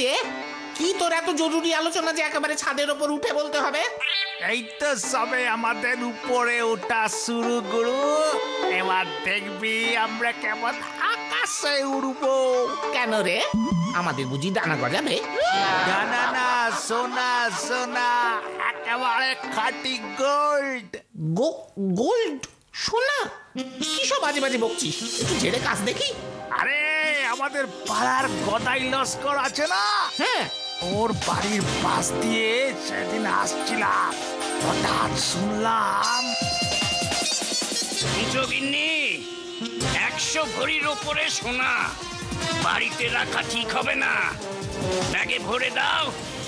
রে, কি তোর এত জরুরি আলোচনা যে একেবারে ছাদের ওপর উঠে বলতে হবে? এই তো সবে আমাদের উপরে ওঠা শুরু গুরু। এবার দেখবি আমরা কেমন আকাশে উড়বো। কেন রে, আমাদের বুঝি ডানা গজাবে? না না, সোনা সোনা, একেবারে খাঁটি গোল্ড। গোল্ড? সোনা? কি সব বাজে বাজে বকছিস? একটু ঝেড়ে কাজ দেখি। আরে আমাদের পাড়ার গদাই লস্কর আছে না, হ্যাঁ, ওর বাড়ির পাশ দিয়ে সেদিন আসছিলাম, হঠাৎ শুনলাম 100 ভরির ওপরে সোনা বাড়িতে রাখা ঠিক হবে না, ব্যাগে ভরে দাও,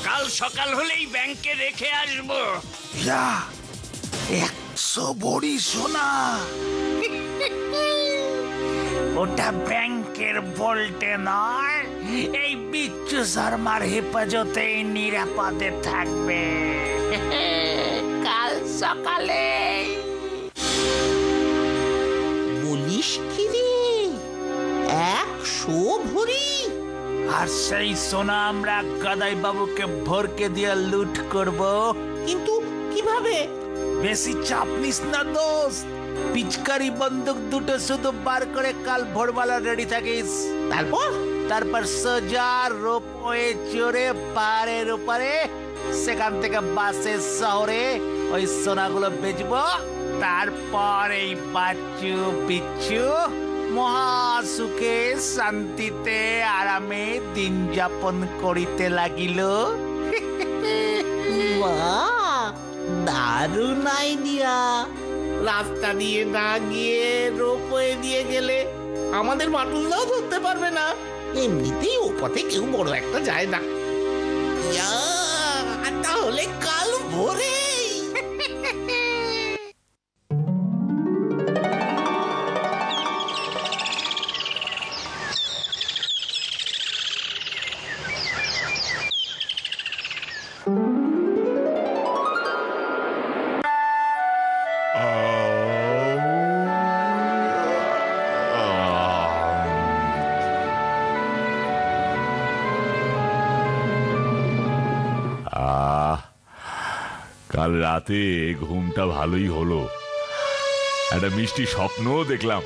কাল সকাল হলেই ব্যাংকে রেখে আসবো। 100 ভরি সোনা। ওটা ব্যাংকের বলতে নয়, এই বিচ্ছু শর্মার হেফাজতে নিরাপদে থাকবে। কাল সকালে। বলিস কি রে, 100 ভরি? আর সেই সোনা আমরা গাদাই বাবুকে ভরকে দিয়ে লুট করব। কিন্তু কিভাবে? বেশি চাপ নিস না দোস্ত, পিচকারি বন্দুক দুটো শুধু বার করে কাল ভোরবেলা রেডি থাকিস। তারপর সোজা রোপওয়ে চড়ে পাহাড়ের উপরে, সেখান থেকে বাসে শহরে ওই সোনাগুলো বেচবো। তারপর এই বাচ্চু বিচ্ছু মহাসুখে শান্তিতে আরামে দিন যাপন করিতে লাগিল। বাহ, দারুণ আইডিয়া। রাস্তা দিয়ে না গিয়ে রোপওয়ে দিয়ে গেলে আমাদের মাটুলদাও ধরতে পারবে না। এমনিতেই ও পথে কেউ বড় একটা যায় না। তাহলে কাল ভোরে। কাল রাতে ঘুমটা ভালোই হলো, একটা মিষ্টি স্বপ্নও দেখলাম।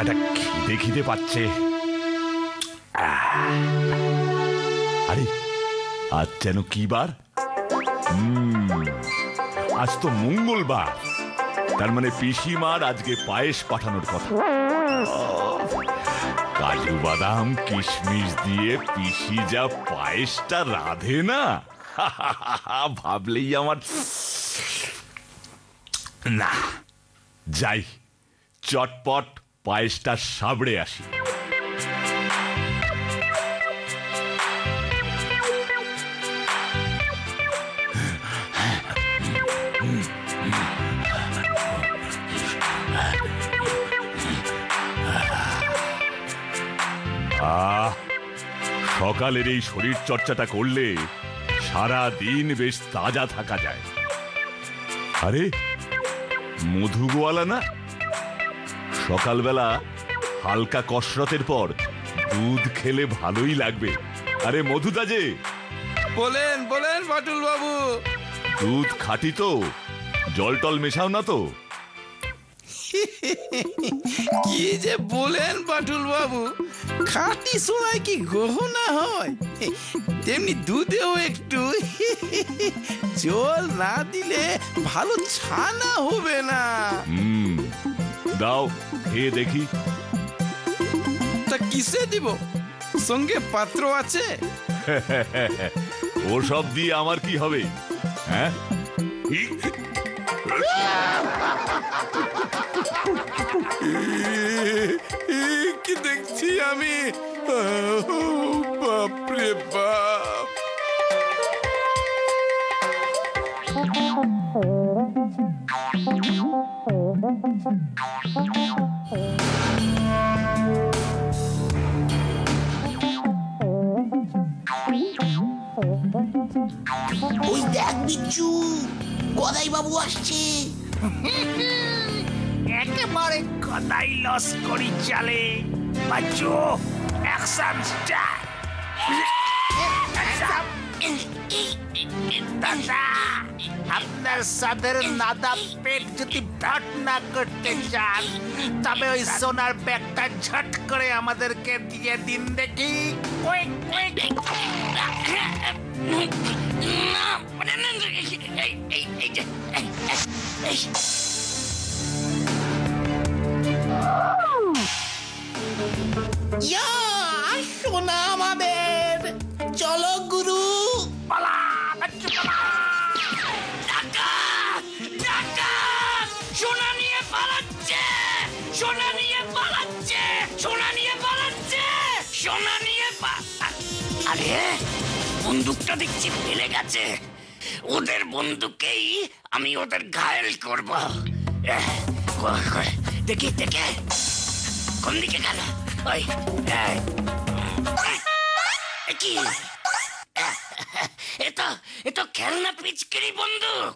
একটা খিদে খিদে পাচ্ছে। আরে আজ যেন কি বার? আজ তো মঙ্গলবার, তার মানে পিসিমার আজকে পায়েস পাঠানোর কথা। কাজু বাদাম কিশমিশ দিয়ে পিসি যা পায়েসটা রাধে না, ভাবলেই আমার না। যাই, চটপট পায়েসটা সাবড়ে আসি। সকালের এই শরীর চর্চাটা করলে সারা দিন বেশ তাজা থাকা যায়। আরে মধু গোয়ালা না? সকালবেলা হালকা কসরতের পর দুধ খেলে ভালোই লাগবে। আরে মধুদা যে। বলেন বলেন বাটুল বাবু। দুধ খাঁটি তো? জল টল মেশাও না তো? কি যে বলেন বাটুল বাবু, খাঁটি সোনায় কি গহনা হয়? তেমনি দুধেও একটু জল না দিলে ভালো ছানা হবে না। দাও খেয়ে দেখি। তা কিসে দিব? সঙ্গে পাত্র আছে? ওসব দিয়ে আমার কি হবে? হ্যাঁ, কি দেখছি আমি? বাপরে বাপ! ওই দেখ বিচ্ছু, গদাই বাবু আসছে। একেবারে গদাই লস্করি চালে। Bachchu, action start. দাদা, আপনার সাদের নাদা পেট যদি ভ্রাট না করতে চান তবে ওই সোনার ব্যাগটা ঝট করে আমাদেরকে দিয়ে দিন দেখি। Quick, quick. ইয়া, সোনা আমাদের, চলো গুরু। পালা, বাচ্চা পালা। ডাকাত, ডাকাত, সোনা নিয়ে পালাচ্ছে, সোনা নিয়ে পালাচ্ছে, সোনা নিয়ে পালাচ্ছে, সোনা নিয়ে আরে বন্দুকটা দেখছি ফেলে গেছে। ওদের বন্দুকেই আমি ওদের ঘায়েল করব। দেখি দেখে কোন দিকে গেল? ওই কি এতো খেলনা পিচকারি বন্দুক।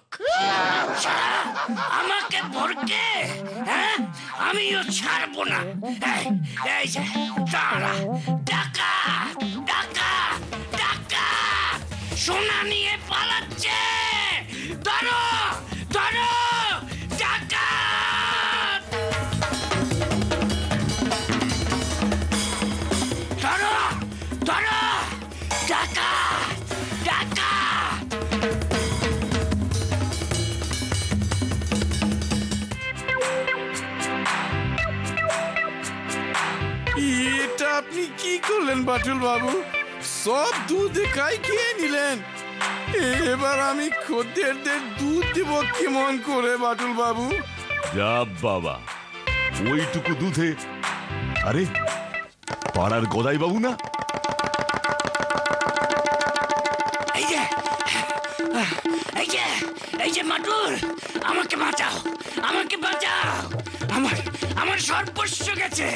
সারা আমাকে ভরকে, হ্যাঁ, আমিও ছাড়বো না। এই যে তারা ডাকাত, ডাকাত, ডাকাত, সোনা নিয়ে পালাচ্ছে। ধরো, ধরো, ডাকাত, ধরো, ধরো, ডাকাত, ডাকাত। এটা আপনি কি করলেন বাটুল বাবু? সব দুধ একাই খেয়ে নিলেন। এবার আমি খদ্দেরদের দুধ দেব কেমন করে বাটুল বাবু? যা বাবা, ওইটুকু দুধে। আরে পাড়ার গদাই বাবু না? এই যে, এই যে, এই যে মাটুল, আমাকে বাঁচাও, আমাকে বাঁচাও। আমার আমার সর্বস্ব গেছে।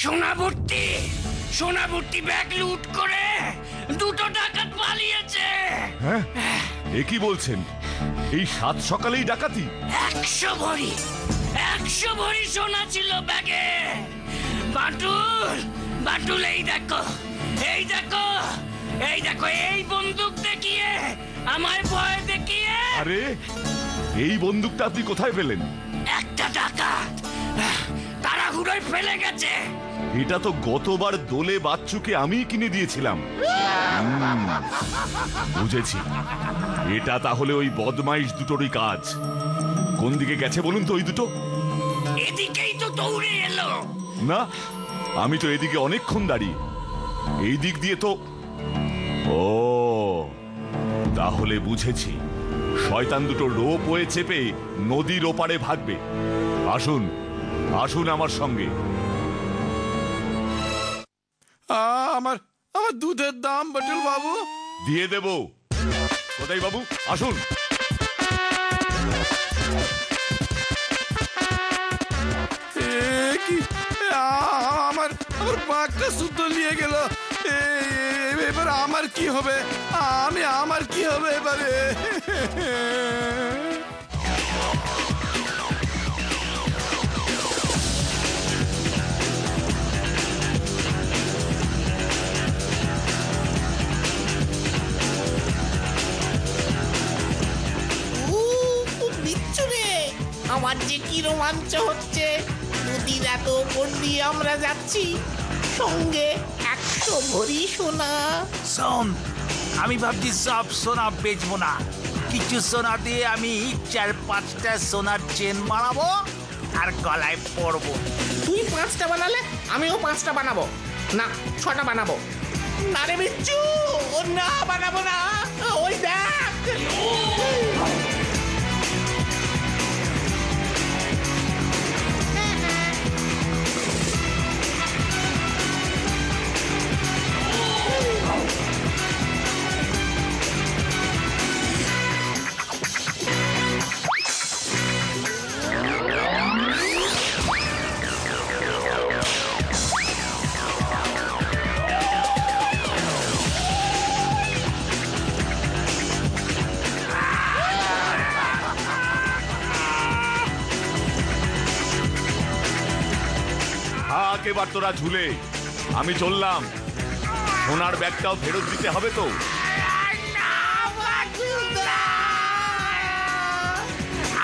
সোনা ভর্তি, সোনা ভর্তি ব্যাগ লুট করে দুটো ডাকাত পালিয়েছে। হ্যাঁ, এ কি বলছেন? এই সাত সকালেই ডাকাতি? 100 ভরি, 100 ভরি সোনা ছিল ব্যাগে। বাটুল, বাটুল, এই দেখো, এই দেখো, এই দেখো, এই বন্দুক দেখিয়ে, আমায় ভয় দেখিয়ে। আরে এই বন্দুকটা আপনি কোথায় পেলেন? একটা ডাকাত তাড়াহুড়োয় ফেলে গেছে। এটা তো গতবার দোলে বাচ্চুকে আমি কিনে দিয়েছিলাম। বুঝেছি, এটা তাহলে ওই বদমাইশ দুটোরই কাজ। কোন দিকে গেছে বলুন তো ওই দুটো? এদিকেই তো দৌড়ে এলো। না, আমি তো এদিকে অনেকক্ষণ দাঁড়িয়ে। এই দিক দিয়ে তো। ও, তাহলে বুঝেছি, শয়তান দুটো রোপ হয়ে চেপে নদীর ওপারে ভাগবে। আসুন, আসুন আমার সঙ্গে। আমার আমার দুধের দাম বাটুল বাবু? দিয়ে দেব। কোথায় বাবু, আসুন। কি আমার আমার বাঘটা শুদ্ধ নিয়ে গেল। এবার আমার কি হবে? আমার কি হবে এবারে? বিচ্ছু রে, আমার যে কি রোমাঞ্চ হচ্ছে। নদীর এত উপর দিয়ে আমরা যাচ্ছি, সঙ্গে 100 ভরি সোনা। শোন, আমি ভাবছি সব সোনা বেচবো না। কিছু সোনা দিয়ে আমি 4-5টা সোনার চেন বানাবো আর গলায় পরবো। তুই 5টা বানালে আমিও 5টা বানাবো, না 6টা বানাবো। না রে বিচ্ছু, না বানাবো না। ওই দেখ, থাক এবার তোরা ঝুলে, আমি চললাম। সোনার ব্যাগটাও ফেরত দিতে হবে তো। না বাটুলদা,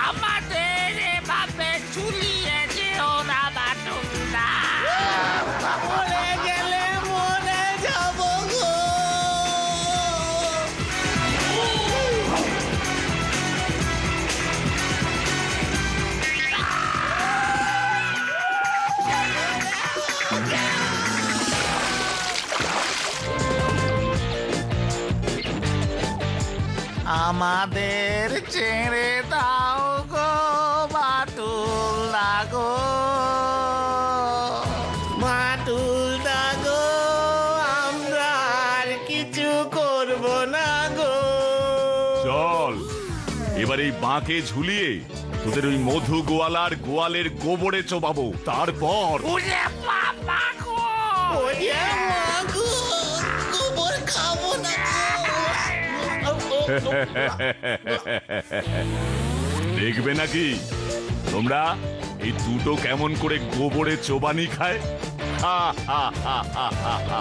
আমাদের এভাবে ঝুলিয়ে যেও না বাটুলদা। মরে গেলে মরে যাব গো। আমাদের ছেড়ে দাও গো বাটুলদা গো, বাটুলদা গো, আমরা আর কিছু করব না গো। চল এবার এই বাঁকে ঝুলিয়ে তোদের ওই মধু গোয়ালার গোয়ালের গোবরে চোবাবো, তারপর ওরে বাবা গো, ওরে মা গো, গোবর খাবো না গো। দেখবে নাকি তোমরা এই দুটো কেমন করে গোবরে চোবানি খায়। হা হা হা হা হা হা।